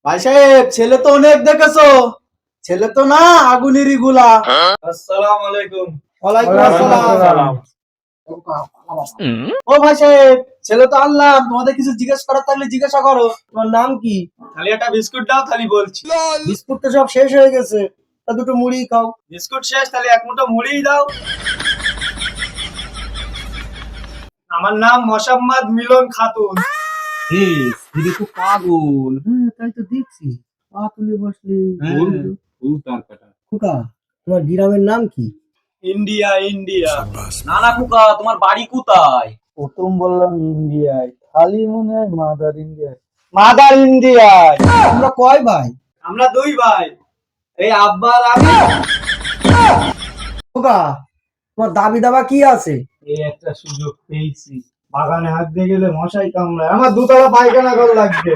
ভাই সাহেব, ছেলে তো অনেক দেখেছো, ছেলে তো না আগুনেরই গুলা। আসসালামু আলাইকুম। ওয়ালাইকুম আসসালাম। আসসালাম। ও ভাই সাহেব, ছেলে তো আনলাম, তোমাদের কিছু জিজ্ঞেস করার থাকলে জিজ্ঞাসা করো। তোমার নাম কি? খালি একটা বিস্কুট দাও, খালি বলছি। বিস্কুট তো সব শেষ হয়ে গেছে, তা দুটো মুড়ি খাও। বিস্কুট শেষ, তাহলে এক মুঠো মুড়িই দাও। আমার নাম মোসাম্মদ মিলন খাতুন। দিদি তো পাগল। হ্যাঁ, তাই তো দেখছি। পা তুলে বসলে। খোকা, তোমার গ্রামের নাম কি? India India. না না খোকা, তোমার বাড়ি কোথায়? প্রথম বললাম ইন্ডিয়ায়, খালি মনে হয় মাদার ইন্ডিয়ায়। মাদার ইন্ডিয়ায়। তোমরা কয় ভাই? আমরা দুই ভাই, এই আব্বা আর আমি। খোকা, তোমার দাবি দাবা কি আছে? এই একটা সুযোগ পেয়েছি, বাগানে হাত দিয়ে গেলে মশাই কামড়ায়, আমার দুতলা পায়খানা ঘর লাগবে।